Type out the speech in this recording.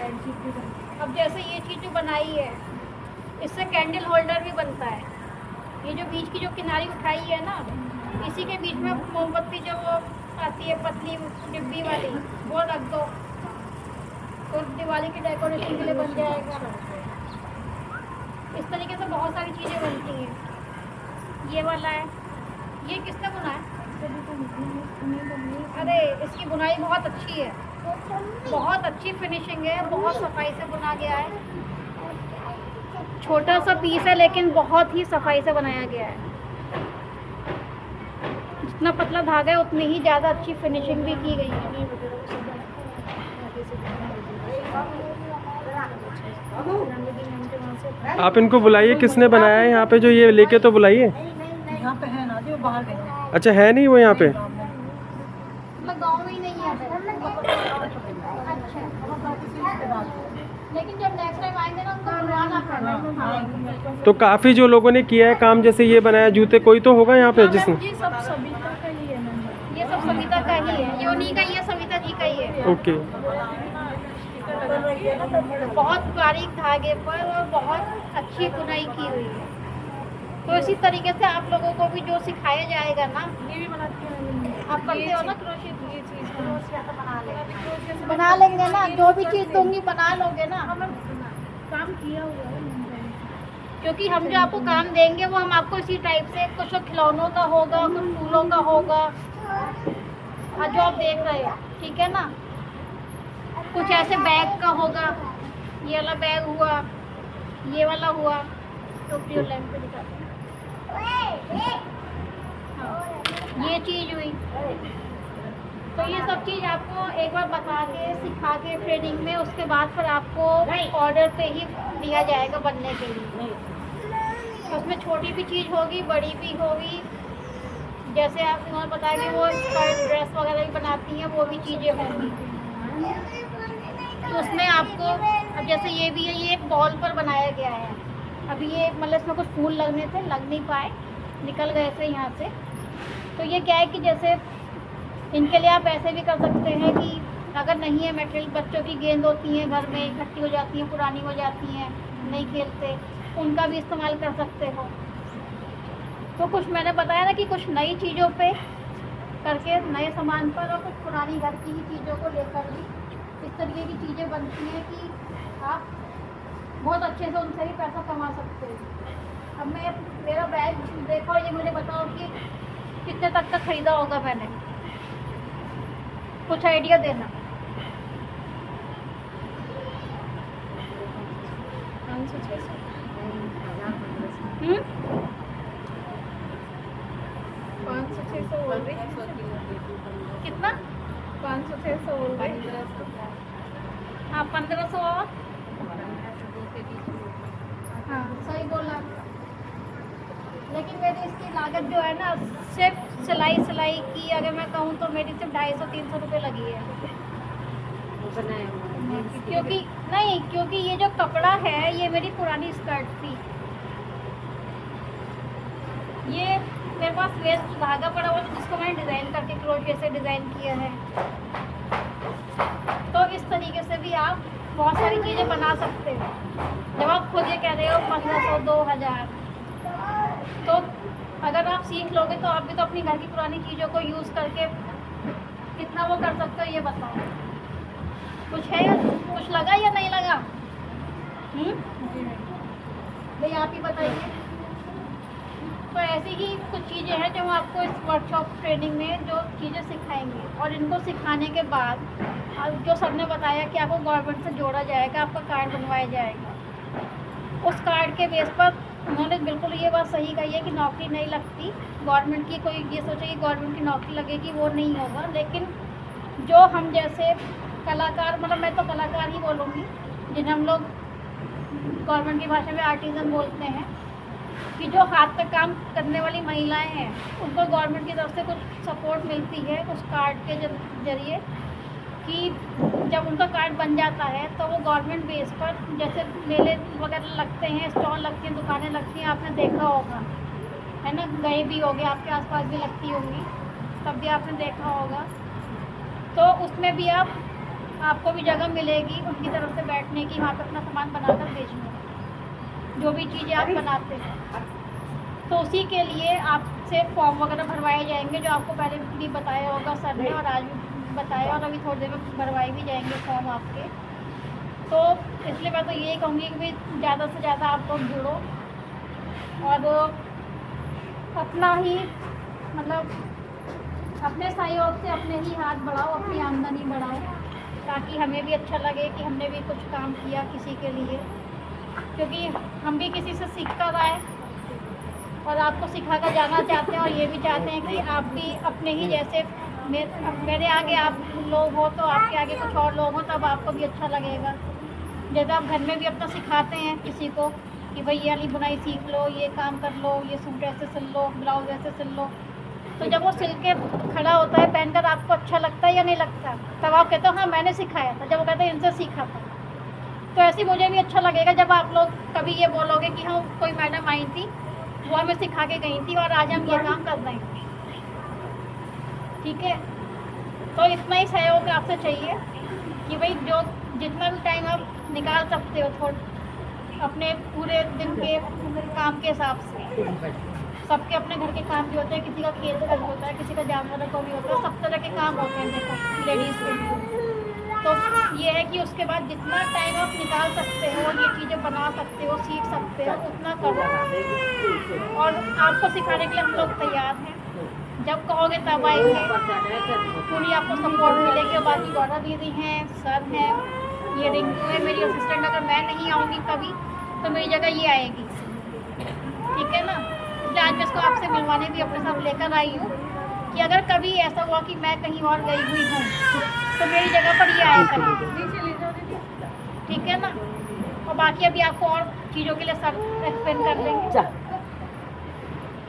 अब जैसे ये चीज़ जो बनाई है, इससे कैंडल होल्डर भी बनता है। ये जो बीच की जो किनारी उठाई है ना, इसी के बीच में मोमबत्ती जो वो आती है पतली डिब्बी वाली, वो रख दो तो दिवाली की डेकोरेशन के लिए बन जाएगा। इस तरीके से बहुत सारी चीज़ें बनती हैं। ये वाला है, ये किसने बुना है? अरे इसकी बुनाई बहुत अच्छी है, बहुत अच्छी फिनिशिंग है, बहुत सफाई से बुना गया है। छोटा सा पीस है लेकिन बहुत ही सफाई से बनाया गया है। जितना पतला धागा है उतनी ही ज़्यादा अच्छी फिनिशिंग भी की गई है। आप इनको बुलाइए, किसने बनाया है यहाँ पे जो ये लेके तो बुलाइए। यहाँ पे है ना जो बाहर गए। अच्छा है नहीं वो यहाँ पे? मतलब गाँव में ही नहीं है। अच्छा, लेकिन जब नेक्स्ट टाइम आएंगे ना उनको बुलवाना पड़ेगा। तो काफ़ी जो लोगों ने किया है काम, जैसे ये बनाया जूते, कोई तो होगा यहाँ पे जिसने। ये सब सविता का ही है, ये सब सविता का ही है, ये उन्हीं का ही है, सविता जी का ही है। ओके। बहुत बारीक धागे पर और बहुत अच्छी बुनाई की हुई है। तो इसी तरीके से आप लोगों को भी जो सिखाया जाएगा ना, ये भी बनाती हैं आप, करते हो ना क्रोशे, ये चीज़ बना लेंगे ना, जो भी चीज़ दूंगी बना लोगे ना। काम किया हुआ है, क्योंकि हम जो आपको काम देंगे वो हम आपको इसी टाइप से, कुछ खिलौनों का होगा, कुछ फूलों का होगा, जो आप देख रहे हो, ठीक है ना। कुछ ऐसे बैग का होगा, ये वाला बैग हुआ, ये वाला हुआ, टोपी और लैंप पे दिखाते हैं। हाँ, ये चीज़ हुई। तो ये सब चीज़ आपको एक बार बता के सिखा के ट्रेनिंग में, उसके बाद फिर आपको ऑर्डर पे ही दिया जाएगा बनने के लिए। तो उसमें छोटी भी चीज़ होगी, बड़ी भी होगी। जैसे आप उन्होंने बताया कि वो स्कर्ट ड्रेस वगैरह भी बनाती हैं, वो भी चीज़ें होंगी। तो उसमें आपको, अब जैसे ये भी है, ये एक बॉल पर बनाया गया है। अभी ये मतलब इसमें कुछ फूल लगने थे, लग नहीं पाए, निकल गए थे यहाँ से। तो ये क्या है कि जैसे इनके लिए आप ऐसे भी कर सकते हैं कि अगर नहीं है मटेरियल, बच्चों की गेंद होती हैं घर में, इकट्ठी हो जाती हैं, पुरानी हो जाती हैं, नहीं खेलते, उनका भी इस्तेमाल कर सकते हो। तो कुछ मैंने बताया ना कि कुछ नई चीज़ों पे करके, नए सामान पर, और कुछ पुरानी घर की ही चीज़ों को लेकर भी इस तरीके की चीज़ें बनती हैं कि आप बहुत अच्छे से उनसे भी पैसा कमा सकते हो। अब मैं मेरा बैग देखो, ये मुझे बताओ कि कितने तक का ख़रीदा होगा मैंने, कुछ आइडिया देना। 500-600 500-600 बोल रही, कितना? 500-600 बोल रही। हाँ 1500 और, हाँ सही बोला। लेकिन मेरी इसकी लागत जो है ना, सिर्फ सिलाई की अगर मैं कहूँ तो मेरी सिर्फ 250-300 रुपये लगी है। क्योंकि ये जो कपड़ा है, ये मेरी पुरानी स्कर्ट थी। ये मेरे पास वेस्ट धागा पड़ा हुआ था जिसको मैंने डिज़ाइन करके क्रोशे से डिज़ाइन किया है। तो इस तरीके से भी आप बहुत सारी चीज़ें बना सकते हो। जब आप खुद ये कह रहे हो 1500-2000, तो अगर आप सीख लोगे तो आप भी तो अपनी घर की पुरानी चीज़ों को यूज़ करके कितना वो कर सकते हो, ये बताओ। कुछ है, कुछ लगा या नहीं लगा? भाई आप ही बताइए। तो ऐसी ही कुछ चीज़ें हैं जो हम आपको इस वर्कशॉप ट्रेनिंग में जो चीज़ें सिखाएंगे, और इनको सिखाने के बाद जो सबने बताया कि आपको गवर्नमेंट से जोड़ा जाएगा, आपका कार्ड बनवाया जाएगा। उस कार्ड के बेस पर उन्होंने बिल्कुल ये बात सही कही है कि नौकरी नहीं लगती गवर्नमेंट की। कोई ये सोचे कि गवर्नमेंट की नौकरी लगेगी, वो नहीं होगा। लेकिन जो हम जैसे कलाकार, मतलब मैं तो कलाकार ही बोलूँगी, जिन्हें हम लोग गवर्नमेंट की भाषा में आर्टिजन बोलते हैं, कि जो हाथ का काम करने वाली महिलाएं हैं, उनको गवर्नमेंट की तरफ से कुछ सपोर्ट मिलती है उस कार्ड के जरिए, कि जब उनका कार्ड बन जाता है तो वो गवर्नमेंट बेस पर, जैसे मेले वगैरह लगते हैं, स्टॉल लगती हैं, दुकानें लगती हैं, आपने देखा होगा, है ना, गए भी होंगे, आपके आसपास भी लगती होंगी, तब भी आपने देखा होगा। तो उसमें भी आप आपको भी जगह मिलेगी उनकी तरफ से बैठने की, वहाँ पे अपना सामान बनाकर बेचने की, जो भी चीज़ें आप बनाते हैं। तो उसी के लिए आपसे फॉर्म वगैरह भरवाए जाएंगे, जो आपको पहले भी बताया होगा सर ने, और आज भी बताया, और अभी थोड़ी देर में भरवाए भी जाएंगे फॉर्म आपके। तो इसलिए मैं तो यही कहूँगी कि भाई ज़्यादा से ज़्यादा आप लोग जुड़ो और अपना ही मतलब अपने सहयोग से अपने ही हाथ बढ़ाओ, अपनी आमदनी बढ़ाओ, ताकि हमें भी अच्छा लगे कि हमने भी कुछ काम किया किसी के लिए, क्योंकि हम भी किसी से सीख कर आए और आपको सिखा कर जाना चाहते हैं, और ये भी चाहते हैं कि आप भी अपने ही जैसे मेरे आगे आप लोग हो तो आपके आगे कुछ और लोग हो, तब आपको भी अच्छा लगेगा। जैसे आप घर में भी अपना सिखाते हैं किसी को कि भाई ये वाली बुनाई सीख लो, ये काम कर लो, ये सूट ऐसे सिल लो, ब्लाउज ऐसे सिल लो, तो जब वो सिल के खड़ा होता है पहनकर, आपको अच्छा लगता है या नहीं लगता? तब आप कहते हो हाँ मैंने सिखाया था, जब वो कहते हैं इनसे सीखा था। तो ऐसे मुझे भी अच्छा लगेगा जब आप लोग कभी ये बोलोगे कि हाँ कोई मैडम आई थी, वो हमें सिखा के गई थी और आज हम ये काम कर रहे हैं। ठीक है, तो इतना ही सहयोग आपसे चाहिए कि भाई जो जितना भी टाइम आप निकाल सकते हो थोड़ा अपने पूरे दिन के काम के हिसाब से। सबके अपने घर के काम भी होते हैं, किसी का खेत का भी होता है, किसी का जानवरों का भी होता है, सब तरह के काम होते हैं देखो लेडीज़ के लिए। तो ये है कि उसके बाद जितना टाइम आप निकाल सकते हो, ये चीज़ें बना सकते हो, सीख सकते हो, उतना करो। और आपको सिखाने के लिए हम लोग तैयार हैं, जब कहोगे तब आएंगे, पूरी आपको सपोर्ट मिलेगी। और बाकी गौरा दीदी हैं, सर हैं, ये रिंकू है मेरी असिस्टेंट। अगर मैं नहीं आऊँगी कभी तो मेरी जगह ये आएगी, ठीक है ना? इसलिए आज मैं इसको आपसे मिलवाने भी अपने साथ लेकर आई हूँ कि अगर कभी ऐसा हुआ कि मैं कहीं और गई हुई हूँ तो मेरी जगह पर ये आया करें, ठीक है ना? और बाकी अभी आपको और चीज़ों के लिए सब एक्सप्लेन कर देंगे।